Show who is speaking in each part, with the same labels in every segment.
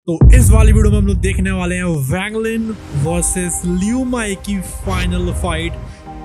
Speaker 1: तो इस वाली वीडियो में हम लोग देखने वाले हैं वैंग लिन वर्सेस लियू माई की फाइनल फाइट,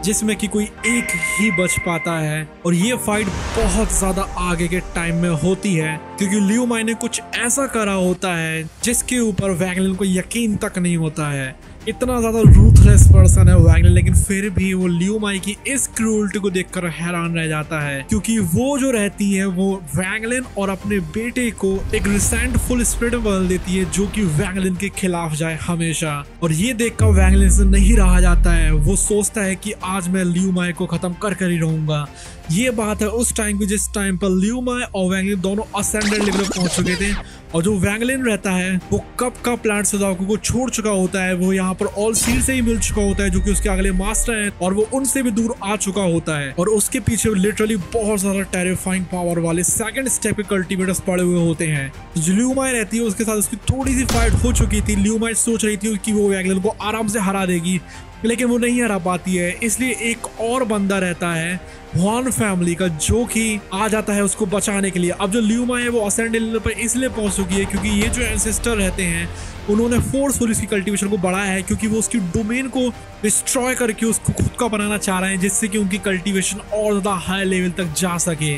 Speaker 1: जिसमें कि कोई एक ही बच पाता है। और ये फाइट बहुत ज्यादा आगे के टाइम में होती है, क्योंकि लियू माई ने कुछ ऐसा करा होता है जिसके ऊपर वैंग लिन को यकीन तक नहीं होता है। इतना ज्यादा रूथलेस पर्सन है वैंग लिन, लेकिन फिर भी वो लियू माई की इस क्रूरटी को देखकर हैरान रह जाता है, क्योंकि वो जो रहती है वो वैंग लिन और अपने बेटे को एक रिसेंटफुल स्पिरिट बदल देती है, जो कि वैंग लिन के खिलाफ जाए हमेशा। और ये देखकर वैंग लिन से नहीं रहा जाता है। वो सोचता है कि आज मैं लियू माई को खत्म कर ही रहूंगा। ये बात है उस टाइम की जिस टाइम पर लियू माई और वैंग लिन दोनों असेंडेंट लेवल पर पहुंच चुके थे। और जो वैंग लिन रहता है वो कब का प्लांट सुदाको को छोड़ चुका होता है। वो यहाँ पर ऑल सील से ही मिल चुका होता है, जो कि उसके अगले मास्टर हैं, और वो उनसे भी दूर आ चुका होता है। और उसके पीछे लिटरली बहुत ज्यादा टेरिफाइंग पावर वाले सेकंड स्टेप के कल्टीवेटर्स पड़े हुए होते हैं। जो लियू माई रहती है उसके साथ उसकी थोड़ी सी फाइट हो चुकी थी। लियू माई सोच रही थी कि वो वैंग लिन को आराम से हरा देगी, लेकिन वो नहीं हरा पाती है। इसलिए एक और बंदा रहता है हुआन फैमिली का, जो कि आ जाता है उसको बचाने के लिए। अब जो लियू माई है वो असेंडेंट लेवल पर इसलिए पहुंच चुकी है क्योंकि ये जो एंसेस्टर रहते हैं उन्होंने फोर्सफुल इसकी कल्टीवेशन को बढ़ाया है, क्योंकि वो उसकी डोमेन को डिस्ट्रॉय करके उसको खुद का बनाना चाह रहे हैं, जिससे कि उनकी कल्टीवेशन और ज्यादा हाई लेवल तक जा सके।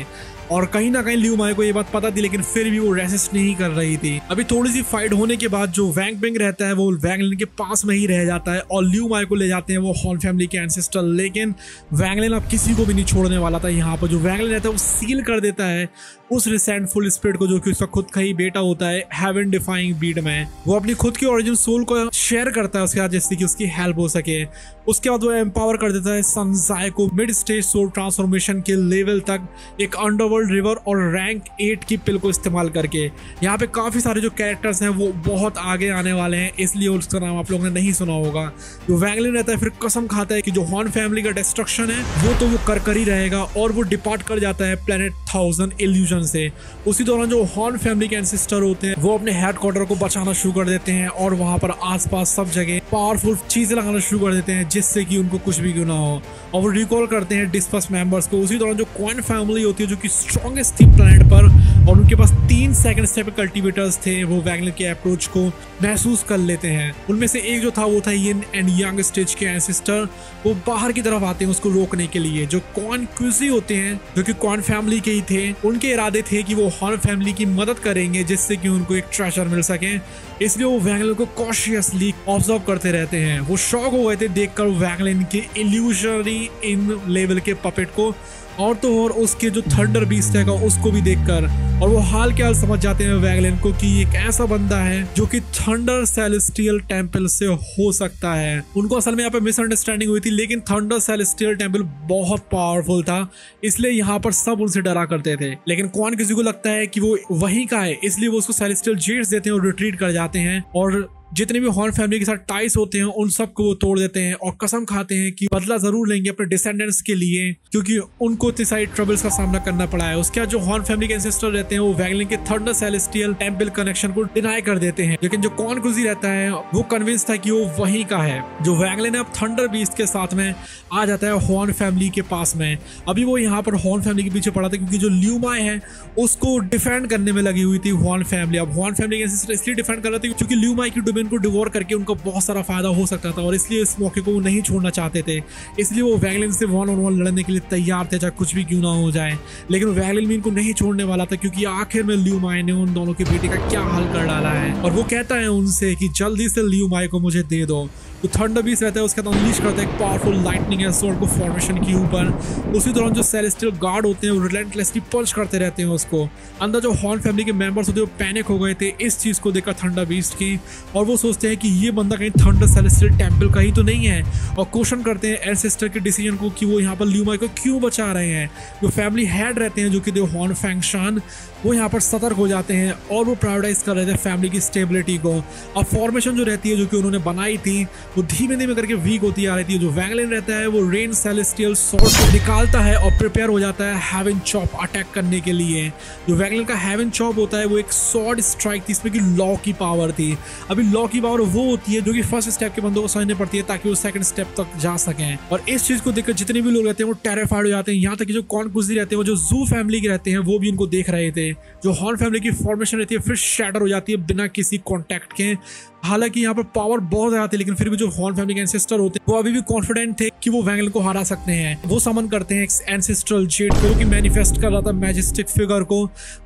Speaker 1: और कहीं ना कहीं लियू माई को ये बात पता थी, लेकिन फिर भी वो रेसिस्ट नहीं कर रही थी। अभी थोड़ी सी फाइट होने के बाद जो वैंग बिंग रहता है वो वैंग लिन के पास में ही रह जाता है, और लियू माई को ले जाते हैं वो हॉर्न फैमिली के एंसेस्टर। लेकिन वैंग लिन अब किसी को भी नहीं छोड़ने वाला था। यहाँ पर जो वैंग लिन रहता है वो सील कर देता है उस रिसेंटफुल स्पिरिट को, जो कि उसका खुद का ही बेटा होता है हेवन डिफाइंग बीड में। वो अपनी खुद की ओरिजिन सोल को शेयर करता है उसके साथ, जिससे कि उसकी हेल्प हो सके। उसके बाद वो एम्पावर कर देता है सनजाई को मिड स्टेज सोल ट्रांसफॉर्मेशन के लेवल तक एक अंडरवर्ल्ड रिवर और रैंक 8 की पिल को इस्तेमाल करके। यहाँ पे काफी सारे जो कैरेक्टर्स हैं वो बहुत आगे आने वाले हैं, इसलिए उसका नाम आप लोगों ने नहीं सुना होगा। जो वैंग लिन रहता है फिर कसम खाता है कि जो हॉर्न फैमिली का डिस्ट्रक्शन है वो तो वो कर ही रहेगा, और वो डिपार्ट कर जाता है प्लेनेट 1000 इल्यूजन से। उसी दौरान जो हॉर्न फैमिली के एंसेस्टर होते हैं वो अपने हेडक्वार्टर को बचाना शुरू कर देते हैं, और वहां पर आसपास सब जगह पावरफुल चीजें लगाना शुरू कर देते हैं, जिससे कि उनको कुछ भी क्यों ना हो। और वो रिकॉल करते हैं डिस्पर्स मेंबर्स को। उसी दौरान जो क्वाइन फैमिली होती है, जो कि स्ट्रॉन्गेस्ट थी प्लैनेट पर, और उनके पास 3 सेकंड स्टेप कल्टीवेटर्स थे, वो वैंग लिन के अप्रोच को महसूस कर लेते हैं। उनमें से एक जो था वो था यिन एंड यांग स्टेज के एंसेस्टर। वो बाहर की तरफ आते हैं उसको रोकने के लिए। जो क्वाइन क्विजी होते हैं, जो कि क्वाइन फैमिली के ही थे, उनके इरादे थे कि वो हॉर्न फैमिली की मदद करेंगे, जिससे कि उनको एक ट्रेजर मिल सके। इसलिए वो वैंग लिन को कॉशियसली ऑब्जर्व करते रहते हैं। वो शॉक हो गए थे देखकर वैंग लिन के इल्यूजनरी इन लेवल के पपेट को, और तो और उसके जो थंडर बीस्ट है उसको भी देखकर। और वो हाल के हाल समझ जाते हैं वैंग लिन को कि एक ऐसा बंदा है जो कि थंडर सेलेस्टियल टेंपल से हो सकता है। उनको असल में यहाँ पे मिसअंडरस्टैंडिंग हुई थी, लेकिन थंडर सेलेस्टियल टेंपल बहुत पावरफुल था, इसलिए यहाँ पर सब उनसे डरा करते थे। लेकिन कौन किसी को लगता है कि वो वहीं का है, इसलिए वो उसको सेलेस्टियल जेट्स देते हैं और रिट्रीट कर जाते हैं, और जितने भी हॉर्न फैमिली के साथ टाइस होते हैं उन सबको वो तोड़ देते हैं, और कसम खाते हैं कि बदला जरूर लेंगे अपने डिसेंडेंट्स के लिए, क्योंकि उनको इतनी सारी ट्रबल्स का सामना करना पड़ा है। उसके बाद जो हॉर्न फैमिली के एंसेस्टर रहते हैं वो वैंग लिन के थंडर सेलेस्टियल टेंपल कनेक्शन को डिनाई कर देते हैं, लेकिन जो कॉन कुजी रहता है वो कन्विंस था कि वो वहीं का है। जो वैंग लिन अब थंडर बीस्ट के साथ में आ जाता है हॉर्न फैमिली के पास में। अभी वो यहाँ पर हॉर्न फैमिली के पीछे पड़ा था, क्योंकि जो लियू माई है उसको डिफेंड करने में लगी हुई थी हॉर्न फैमिली। अब हॉर्न फैमिली के एंसेस्टर इसलिए डिफेंड कर रहे थे क्योंकि लियू माई की डोमेन को डिवोर करके उनको बहुत सारा फायदा हो सकता था, और इसलिए इस मौके को वो नहीं छोड़ना चाहते थे। इसलिए वो वैंग लिन से वन ऑन वन लड़ने के लिए तैयार थे, चाहे कुछ भी क्यों ना हो जाए। लेकिन वैंग लिन भी इनको नहीं छोड़ने वाला था, क्योंकि आखिर में लियू माई ने उन दोनों के बेटे का क्या हाल कर डाला है। और वो कहता है उनसे कि जल्दी से लियू माई को मुझे दे दो। तो थंडर बीस्ट रहता है उसके बाद अनलीश करता है एक पावरफुल लाइटनिंग एसोर्ड को फॉर्मेशन के ऊपर। उसी दौरान जो सेलेस्टियल गार्ड होते हैं वो रिलेंटलेसली पंच करते रहते हैं उसको। अंदर जो हॉर्न फैमिली के मेंबर्स होते हैं वो पैनिक हो गए थे इस चीज को देखकर थंडर बीस्ट की, और वो सोचते हैं कि ये बंदा कहीं थंडर सेलेस्टियल टेंपल का ही तो नहीं है, और क्वेश्चन करते हैं एंसेस्टर के डिसीजन को कि वो यहाँ पर लियू माई को क्यों बचा रहे हैं। जो फैमिली हेड रहते हैं, जो कि दो हॉर्न फैंगशान, वो यहाँ पर सतर्क हो जाते हैं, और वो प्रायोरिटाइज कर रहे थे फैमिली की स्टेबिलिटी को। अब फॉर्मेशन जो रहती है जो कि उन्होंने बनाई थी वो धीमे धीमे करके वीक होती आ रही थी। जो वैंगलिन रहता है वो रेन सेलेस्टियल सॉर्ड को निकालता है और प्रिपेयर हो जाता है हेवन चॉप अटैक करने के लिए। जो वैंगलिन का हेवन चॉप होता है वो एक सॉर्ड स्ट्राइक थी, इसमें की लॉ की पावर थी। अभी लॉ की पावर वो होती है जो कि फर्स्ट स्टेप के बंदों को समझने पड़ती है ताकि वो सेकंड स्टेप तक जा सकें। और इस चीज को देखकर जितने भी लोग रहते हैं वो टेरिफाइड हो जाते हैं। यहाँ तक कि जो कॉन्कुजी रहते हैं, वो जो जू फैमिली के रहते हैं, वो भी इनको देख रहे थे। जो हॉर्न फैमिली की फॉर्मेशन रहती है फिर शैटर हो जाती है बिना किसी कॉन्टैक्ट के। हालांकि यहाँ पर पावर बहुत ज्यादा थी, लेकिन फिर भी जो हॉर्न फैमिली के एंसेस्टर होते हैं वो अभी भी कॉन्फिडेंट थे कि वो वैंगलिन को हरा सकते हैं। वो समन करते हैं एक एंसेस्ट्रल जेड को, जो कि मैनिफेस्ट कर रहा था मैजेस्टिक फिगर को,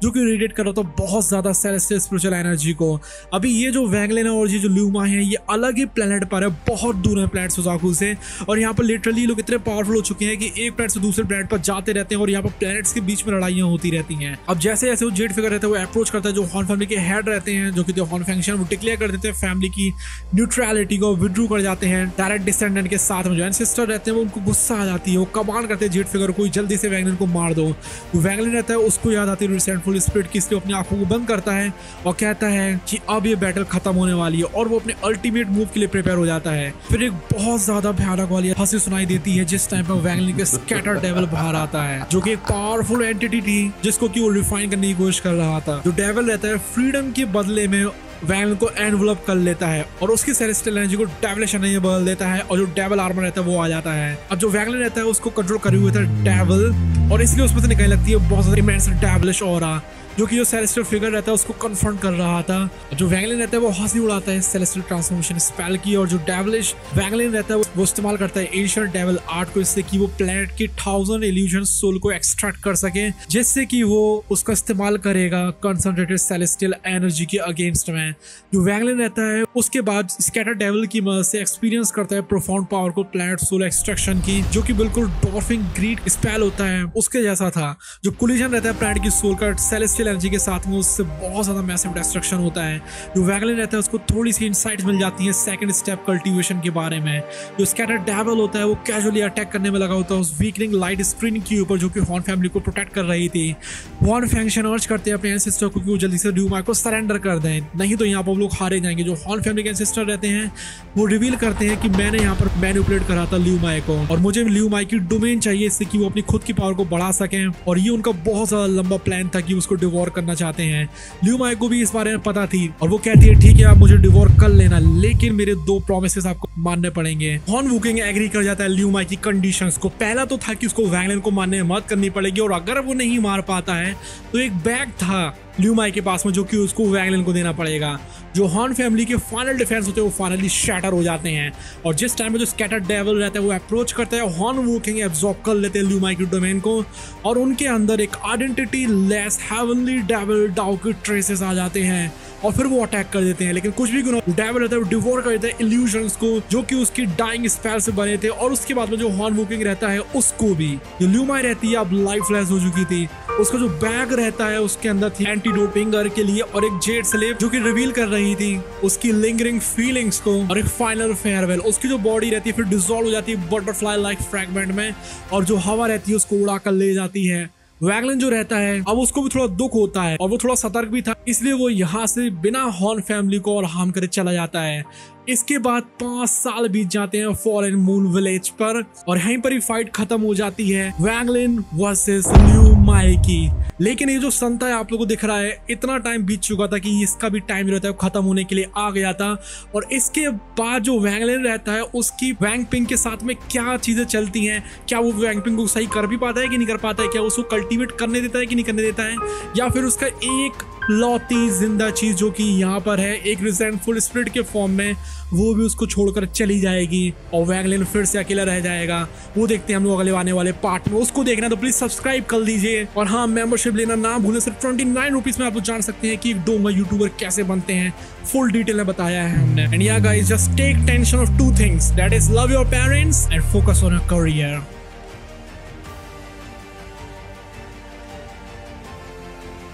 Speaker 1: जो कि रेडिएट कर रहा था बहुत ज्यादा सेलेस्टियल स्पिरिचुअल एनर्जी को। अभी ये जो वैंगलिन है और ये जो ल्यूमा है, ये अलग ही प्लेनेट पर है, बहुत दूर है प्लेनेट सुजाकू से। और यहाँ पर लिटरली लोग इतने पावरफुल हो चुके हैं कि एक प्लेनेट से दूसरे प्लेनेट पर जाते रहते हैं और यहाँ पर प्लेनेट्स के बीच में लड़ाइयां होती रहती हैं। अब जैसे जैसे वो जेड फिगर रहता है वो अप्रोच करता है जो हॉर्न फैमिली के हेड रहते हैं, जो कि हॉर्न फंक्शन, वो डिक्लेयर कर देते हैं फैमिली की न्यूट्रलिटी को, विड्रू कर जाते हैं। डायरेक्ट डिसेंडेंट के साथ में जो एंसेस्टर रहते हैं वो उनको गुस्सा आ जाती है, वो कमांड करते हैं जेड फिगर को जल्दी से वैंगलिन को मार दो। जो वैंगलिन रहता है उसको याद आती है रिसेंटफुल स्पिरिट की, इसलिए अपनी आंखों को बंद करता है और कहता है कि अब ये बैटल खत्म होने वाली है और वो अपने अल्टीमेट मूव के लिए प्रिपेयर हो जाता है। फिर एक बहुत ज्यादा भयानक वाली हंसी सुनाई देती है जिस टाइम पर वैंगलिन के स्कैटर डेविल बाहर आता है, जो कि एक पावरफुल एंटिटी थी जिसको कि वो रिफाइन करने की कोशिश कर रहा था। जो डेविल रहता है फ्रीडम के बदले में वैंगलिन को एनवलप कर लेता है और उसकी सेलेस्टियल एनर्जी को डेविलिश एनर्जी में बदल देता है और जो डेविल आर्मर रहता है वो आ जाता है। अब जो वैंगलिन रहता है उसको कंट्रोल करे हुए था डेविल, और इसलिए उसमें से निकलने लगती है बहुत ज्यादा इमेंस डेविलिश ऑरा, जो कि जो सेलेस्टियल फिगर रहता है उसको कन्फ्रंट कर रहा था। जो वैंगलिन रहता है वो हंसी उड़ाता है सेलेस्टियल ट्रांसफॉर्मेशन स्पेल की, और जो डेविलिश वैंगलिन रहता है वो इस्तेमाल करता है एंशिएंट डेविल आर्ट को, इससे कि वो प्लैनेट की 1000 इल्यूजन सोल को एक्सट्रैक्ट कर सके, जिससे कि वो उसका इस्तेमाल करेगा कंसंट्रेटेड सेलेस्टियल एनर्जी के अगेंस्ट में। जो वैंगलिन रहता है उसके बाद स्कैटर डेविल की मदद से एक्सपीरियंस करता है प्रोफाउंड पावर को प्लैनेट सोल एक्सट्रैक्शन की, जो कि बिल्कुल डॉर्फिंग ग्रीड स्पेल होता है उसके जैसा था। जो कोलिजन रहता है प्लैनेट की सोल का सेलेस्टियल एनर्जी के साथ में, उससे बहुत ज्यादा मैसिव डिस्ट्रक्शन होता है। जो वैंगलिन रहता है उसको थोड़ी सी इनसाइट्स मिल जाती है सेकंड स्टेप कल्टीवेशन के बारे में। जो स्कैटर डेविल होता है वो कैजुअली अटैक करने में लगा होता है उस वीकनिंग लाइट स्क्रीन के ऊपर, जो कि हॉर्न फैमिली को प्रोटेक्ट कर रही थी। हॉर्न फंक्शन अर्ज करते हैं अपने एंसेस्टर को कि वो जल्दी से ल्यूमा को सरेंडर कर दें, नहीं तो यहाँ पर लोग हारे जाएंगे। जो हॉर्न फैमिली के एंसेस्टर रहते हैं वो रिवील करते हैं कि मैंने यहाँ पर मैनिपुलेट करा था ल्यूमा को और मुझे ल्यूमा की डोमेन चाहिए इससे कि वो अपनी खुद की पावर को बढ़ा सकें, और ये उनका बहुत ज्यादा लंबा प्लान था कि उसको डिवोर करना चाहते हैं। ल्यूमा को भी इस बारे में पता थी और वो कहती है ठीक है आप मुझे डिवोर कर लेना, लेकिन मेरे 2 प्रॉमिसेस आपको मानने पड़ेंगे। हॉर्न वुकिंग एग्री कर जाता है ल्यूमा की कंडीशंस को। पहला तो था कि उसको वैंगलिन को मारने में मदद करनी पड़ेगी, और अगर वो नहीं मार पाता है तो एक बैग था ल्यूमा के पास में जो कि उसको वैंगलिन को देना पड़ेगा। जो हॉर्न फैमिली के फाइनल डिफेंस होते हैं वो फाइनली शैटर हो जाते हैं, और जिस टाइम में जो स्कैटर डेविल रहता है वो अप्रोच करता है, हॉर्न वुकिंग एब्जॉर्ब कर लेते हैं ल्यूमा की डोमेन को, और उनके अंदर एक आइडेंटिटी लेस हेवनली डेविल डाउ के ट्रेसेस आ जाते हैं और फिर वो अटैक कर देते हैं। लेकिन कुछ भी क्यों डेविल रहता है वो डिवोर कर देता है इल्यूजन्स को जो कि उसकी डाइंग स्पेल से बने थे, और उसके बाद में जो हॉर्न वुकिंग रहता है उसको भी। जो ल्यूमा रहती है अब लाइफलेस हो चुकी थी, उसका जो बैग रहता है उसके अंदर थी एंटीडोट फिंगर के लिए और एक जेड स्लेव जो कि रिवील कर रही थी उसकी लिंगरिंग फीलिंग्स को, और एक फाइनल फेयरवेल। उसकी जो बॉडी रहती है फिर डिसॉल्व हो जाती है बटरफ्लाई लाइक फ्रैगमेंट में, और जो हवा रहती है उसको उड़ा कर ले जाती है। वैंगलिन जो रहता है अब उसको भी थोड़ा दुख होता है और वो थोड़ा सतर्क भी था, इसलिए वो यहाँ से बिना हॉर्न फैमिली को और हार्म करे चला जाता है। इसके बाद 5 साल बीत जाते हैं फॉरेन मून विलेज पर, और यहीं पर ही फाइट खत्म हो जाती है वैंगलिन वर्सेस ल्यूमाई की। लेकिन ये जो संता है आप लोगों को दिख रहा है, इतना टाइम बीत चुका था कि इसका भी टाइम रहता है खत्म होने के लिए आ गया था। और इसके बाद जो वैंगलिन रहता है उसकी वैंगपिंग के साथ में क्या चीजें चलती हैं, क्या वो वैंगपिंग को सही कर भी पाता है कि नहीं कर पाता है, क्या उसको कल्टीवेट करने देता है कि नहीं करने देता है, या फिर उसका एक लौती जिंदा चीज जो कि यहाँ पर है एक रिजेंटफुल स्पिरिट के फॉर्म में, वो भी उसको छोड़कर चली जाएगी और वैंगलिन फिर से अकेला रह जाएगा। वो देखते हैं हम लोग अगले आने वाले पार्ट में। उसको देखना तो प्लीज सब्सक्राइब कर दीजिए, और हाँ मेंबरशिप लेना ना भूलें। सिर्फ 29 रुपीज में आप लोग जान सकते हैं कि एक डोंगा यूट्यूबर कैसे बनते हैं, फुल डिटेल में बताया है हमने। एंड या guys, just take tension of 2 things, that is love your parents and focus on your career.